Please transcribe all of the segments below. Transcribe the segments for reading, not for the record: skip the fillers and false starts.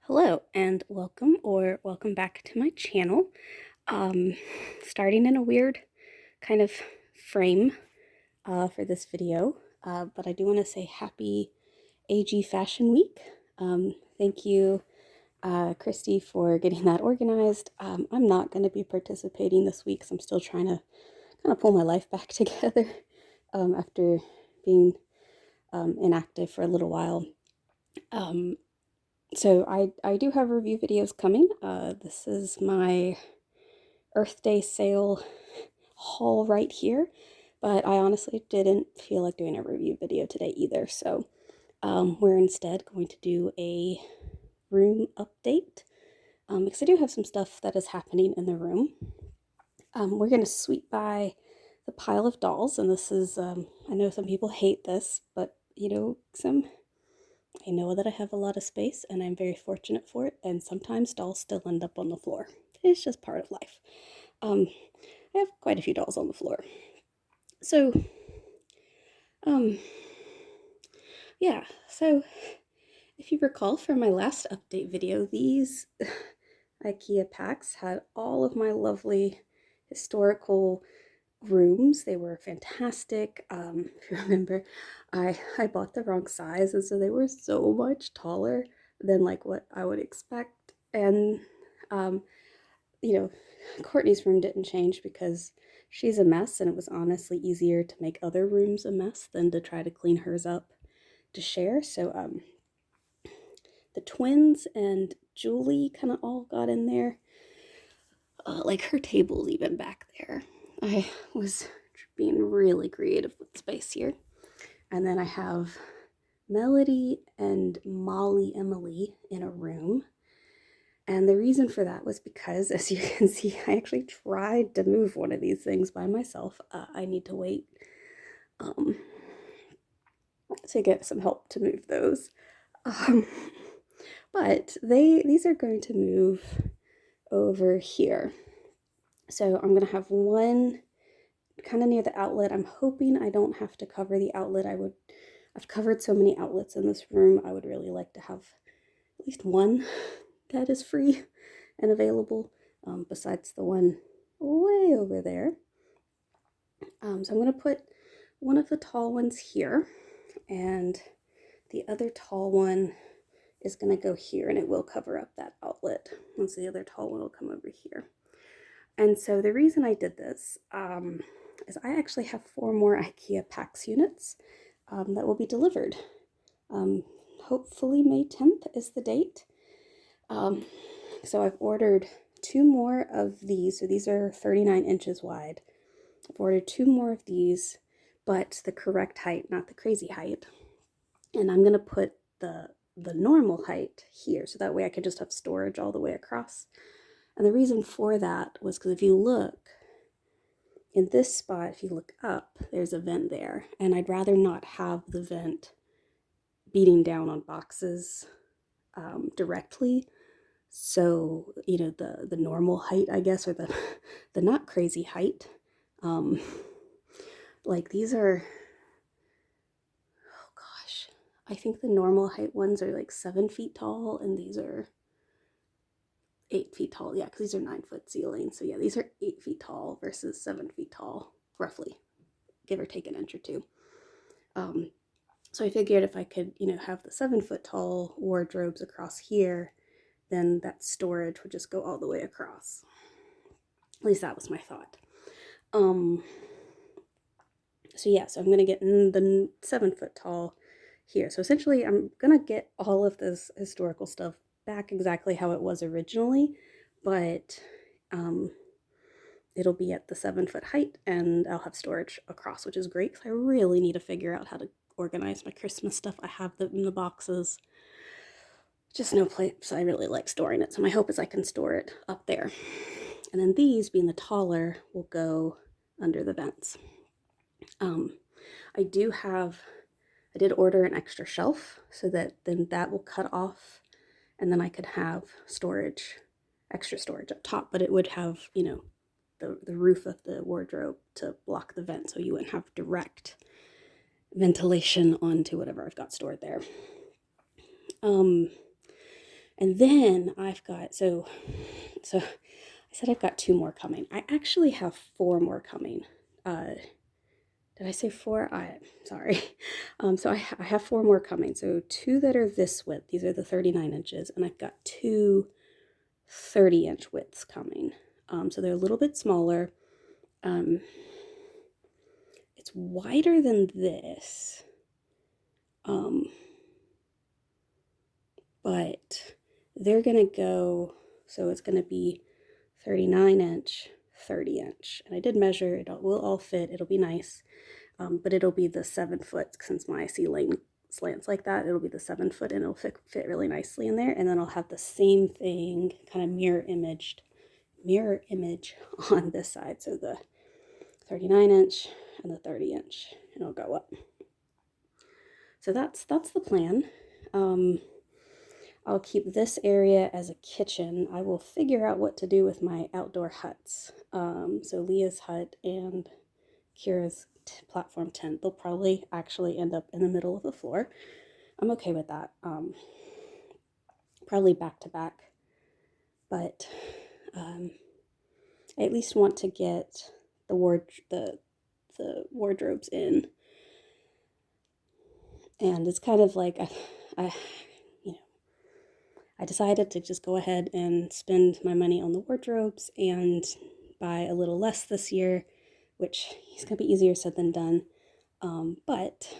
Hello and welcome back to my channel. Starting in a weird kind of frame for this video, but I do want to say happy AG Fashion Week. Thank you, Christy, for getting that organized. I'm not going to be participating this week, so I'm still trying to kind of pull my life back together after being inactive for a little while. So I do have review videos coming. This is my Earth Day sale haul right here, but I honestly didn't feel like doing a review video today either. So we're instead going to do a room update because I do have some stuff that is happening in the room. We're going to sweep by the pile of dolls, and this is, I know some people hate this, but I know that I have a lot of space and I'm very fortunate for it, and sometimes dolls still end up on the floor. It's just part of life. I have quite a few dolls on the floor. So, um, yeah, so if you recall from my last update video, these IKEA packs had all of my lovely historical rooms. They were fantastic. If you remember, I bought the wrong size, and so they were so much taller than like what I would expect. And um, you know, Courtney's room didn't change because she's a mess, and it was honestly easier to make other rooms a mess than to try to clean hers up to share. So the twins and Julie kind of all got in there. Like her table's even back there. I was being really creative with space here. And then I have Melody and Molly Emily in a room. And the reason for that was because, as you can see, I actually tried to move one of these things by myself. I need to wait um, to get some help to move those. Um, but these are going to move over here. So I'm going to have one kind of near the outlet. I'm hoping I don't have to cover the outlet. I've covered so many outlets in this room. I would really like to have at least one that is free and available, besides the one way over there. So I'm going to put one of the tall ones here, and the other tall one is going to go here, and it will cover up that outlet. Once the other tall one will come over here. And so the reason I did this is I actually have 4 more IKEA PAX units that will be delivered. Hopefully May 10th is the date. So I've ordered 2 more of these. So these are 39 inches wide. I've ordered 2 more of these, but the correct height, not the crazy height. And I'm going to put the normal height here, so that way I can just have storage all the way across. And the reason for that was because if you look in this spot, if you look up, there's a vent there. And I'd rather not have the vent beating down on boxes directly. So, the normal height, I guess, or the not crazy height. Like these are, oh gosh, I think the normal height ones are like 7 feet tall, and these are 8 feet tall. Yeah, because these are 9-foot ceilings. So yeah, these are 8 feet tall versus 7 feet tall, roughly, give or take an inch or two. So I figured if I could, have the 7-foot tall wardrobes across here, then that storage would just go all the way across. At least that was my thought. So yeah, so I'm gonna get the 7-foot tall here. So essentially, I'm gonna get all of this historical stuff back exactly how it was originally, but it'll be at the 7-foot height, and I'll have storage across, which is great because I really need to figure out how to organize my Christmas stuff. I have them in the boxes, just no place I really like storing it. So my hope is I can store it up there. And then these, being the taller, will go under the vents. I did order an extra shelf so that then that will cut off, and then I could have extra storage up top, but it would have, the roof of the wardrobe to block the vent, so you wouldn't have direct ventilation onto whatever I've got stored there. And then I've got, so I said I've got 2 more coming. I actually have 4 more coming. Did I say 4? Sorry. So I have 4 more coming. So 2 that are this width. These are the 39 inches. And I've got 2 30-inch widths coming. So they're a little bit smaller. It's wider than this. But they're going to go, so it's going to be 39 inch, 30 inch. And I did measure, it will all fit, it'll be nice. But it'll be the 7 foot, since my ceiling slants like that, it'll be the 7 foot and it'll fit really nicely in there. And then I'll have the same thing kind of mirror image on this side. So the 39 inch and the 30 inch, and it'll go up. So that's the plan. I'll keep this area as a kitchen. I will figure out what to do with my outdoor huts. So Leah's hut and Kira's platform tent, they'll probably actually end up in the middle of the floor. I'm okay with that. Probably back to back, but I at least want to get the wardrobes in. And it's kind of like I decided to just go ahead and spend my money on the wardrobes and buy a little less this year, which is going to be easier said than done. But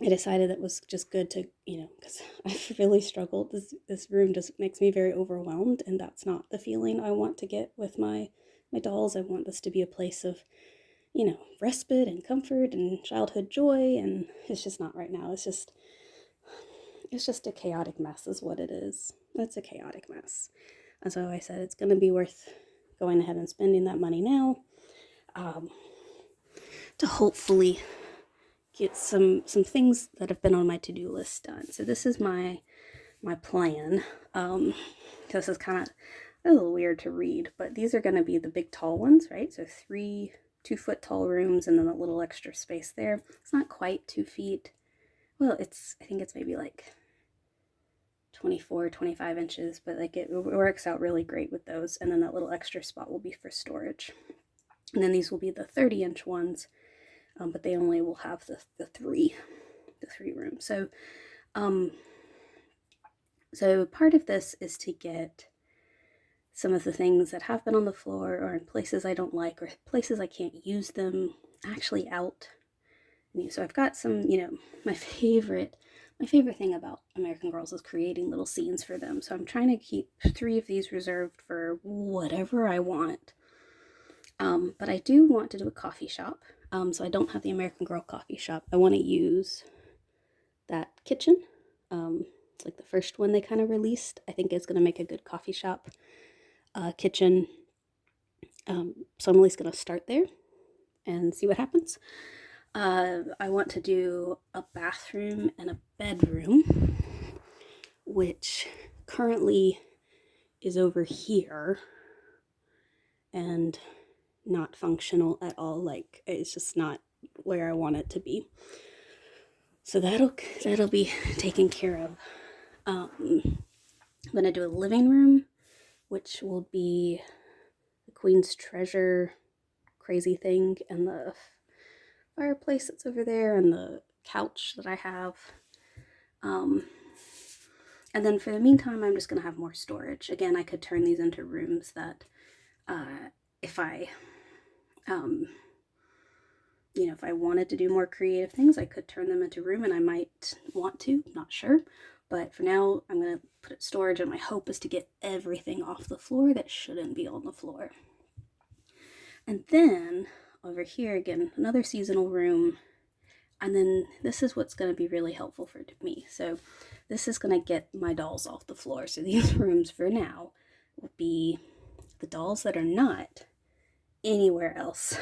I decided it was just good to, because I've really struggled. This room just makes me very overwhelmed, and that's not the feeling I want to get with my dolls. I want this to be a place of, respite and comfort and childhood joy, and it's just not right now. It's just a chaotic mess is what it is. It's a chaotic mess. And so I said it's going to be worth going ahead and spending that money now, to hopefully get some things that have been on my to-do list done. So this is my plan. This is kind of a little weird to read, but these are going to be the big tall ones, right? So 3 2-foot tall rooms and then a little extra space there. It's not quite 2 feet. Well, I think it's maybe like 24, 25 inches, but like it works out really great with those. And then that little extra spot will be for storage. And then these will be the 30-inch ones, but they only will have the three rooms. So, so part of this is to get some of the things that have been on the floor or in places I don't like or places I can't use them actually out. So I've got some, my favorite thing about American Girls is creating little scenes for them. So I'm trying to keep 3 of these reserved for whatever I want. But I do want to do a coffee shop. So I don't have the American Girl coffee shop. I want to use that kitchen. It's like the first one they kind of released. I think it's going to make a good coffee shop kitchen. So I'm at least going to start there and see what happens. I want to do a bathroom and a bedroom, which currently is over here and not functional at all. Like, it's just not where I want it to be. So that'll be taken care of. I'm gonna do a living room, which will be the Queen's Treasure crazy thing and the fireplace that's over there and the couch that I have. And then for the meantime, I'm just going to have more storage. Again, I could turn these into rooms that if I if I wanted to do more creative things, I could turn them into room, and I might want to, not sure. But for now, I'm going to put it storage, and my hope is to get everything off the floor that shouldn't be on the floor. And then over here, again, another seasonal room. And then this is what's going to be really helpful for me. So this is going to get my dolls off the floor. So these rooms for now will be the dolls that are not anywhere else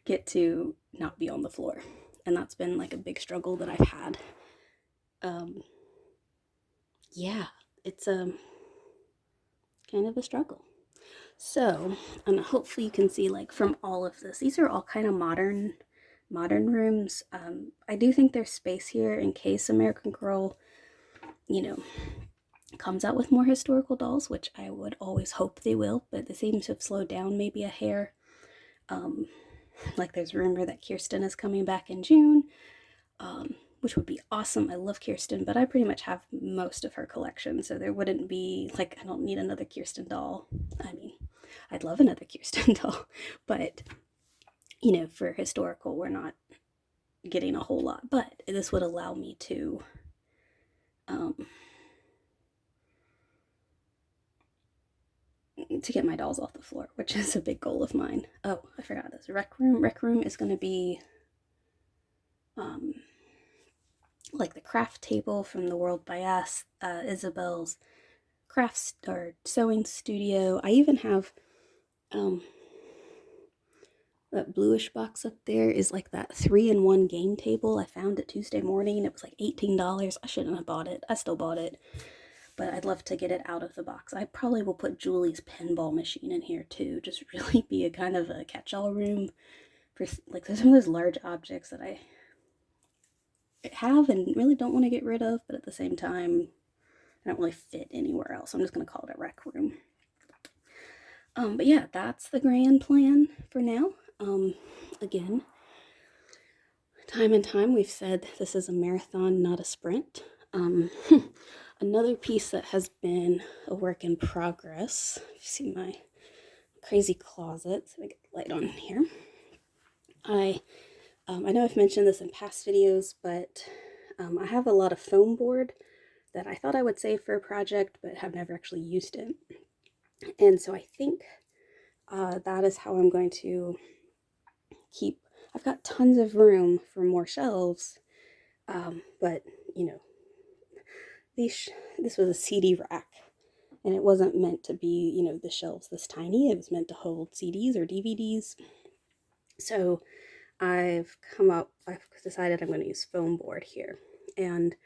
get to not be on the floor. And that's been like a big struggle that I've had. Yeah, it's kind of a struggle. So, and hopefully you can see like from all of this, these are all kind of modern rooms. I do think there's space here in case American Girl you know, comes out with more historical dolls, which I would always hope they will, but they seem to have slowed down maybe a hair. Like there's a rumor that Kirsten is coming back in June, which would be awesome. I love Kirsten, but I pretty much have most of her collection, so there wouldn't be, like, I don't need another Kirsten doll. I mean, I'd love another Kirsten doll, but, for historical, we're not getting a whole lot. But this would allow me to get my dolls off the floor, which is a big goal of mine. Oh, I forgot this. Rec room. Rec room is going to be like the craft table from the World by Isabel's crafts or sewing studio. I even have that bluish box up there is like that 3-in-1 game table. I found it Tuesday morning. It was like $18. I shouldn't have bought it. I still bought it, but I'd love to get it out of the box. I probably will put Julie's pinball machine in here too. Just really be a kind of a catch-all room for like some of those large objects that I have and really don't want to get rid of, but at the same time, I don't really fit anywhere else. I'm just going to call it a rec room. But yeah, that's the grand plan for now. Again, time and time we've said this is a marathon, not a sprint. Another piece that has been a work in progress. You see my crazy closet, so I get the light on here. I know I've mentioned this in past videos, but I have a lot of foam board that I thought I would save for a project, but have never actually used it. And so I think that is how I'm going to keep. I've got tons of room for more shelves, but this was a CD rack, and it wasn't meant to be, the shelves this tiny. It was meant to hold CDs or DVDs. So I've decided I'm going to use foam board here. And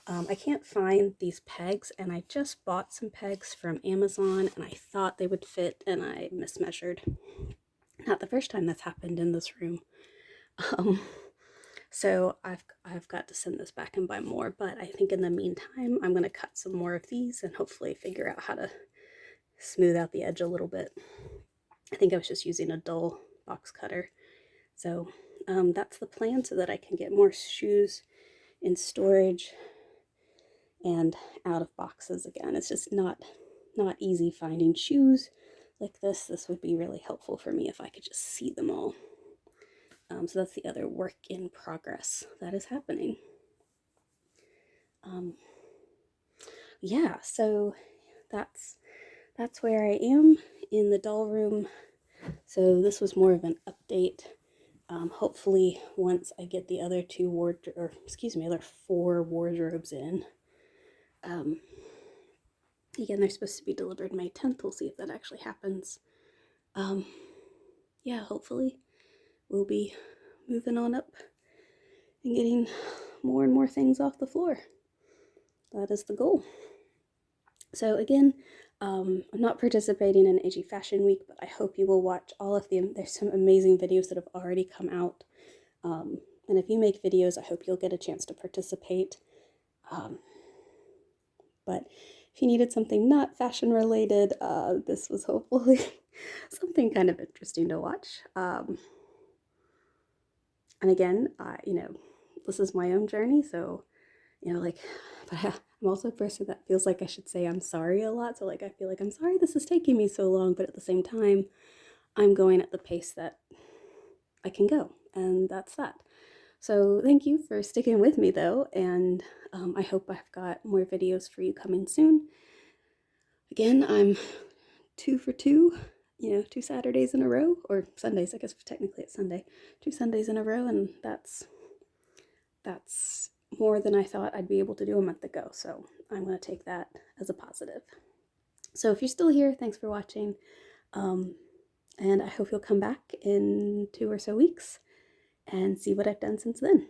I can't find these pegs, and I just bought some pegs from Amazon, and I thought they would fit, and I mismeasured. Not the first time that's happened in this room. So I've got to send this back and buy more, but I think in the meantime, I'm going to cut some more of these and hopefully figure out how to smooth out the edge a little bit. I think I was just using a dull box cutter. So that's the plan, so that I can get more shoes in storage and out of boxes again. It's just not easy finding shoes like this. This would be really helpful for me if I could just see them all. So that's the other work in progress that is happening. Yeah, so that's where I am in the doll room. So this was more of an update. Hopefully once I get the other other 4 wardrobes in. Again, they're supposed to be delivered May 10th. We'll see if that actually happens. Yeah, hopefully we'll be moving on up and getting more and more things off the floor. That is the goal. So again, I'm not participating in AG Fashion Week, but I hope you will watch all of them. There's some amazing videos that have already come out. And if you make videos, I hope you'll get a chance to participate. But if you needed something not fashion related, this was hopefully something kind of interesting to watch. And again, this is my own journey, so, but I'm also a person that feels like I should say I'm sorry a lot. So I feel like I'm sorry this is taking me so long, but at the same time, I'm going at the pace that I can go, and that's that. So thank you for sticking with me though, and I hope I've got more videos for you coming soon. Again, I'm 2 for 2, 2 Saturdays in a row, or Sundays, I guess technically it's Sunday, 2 Sundays in a row, and that's more than I thought I'd be able to do a month ago, so I'm going to take that as a positive. So if you're still here, thanks for watching, and I hope you'll come back in 2 or so weeks and see what I've done since then.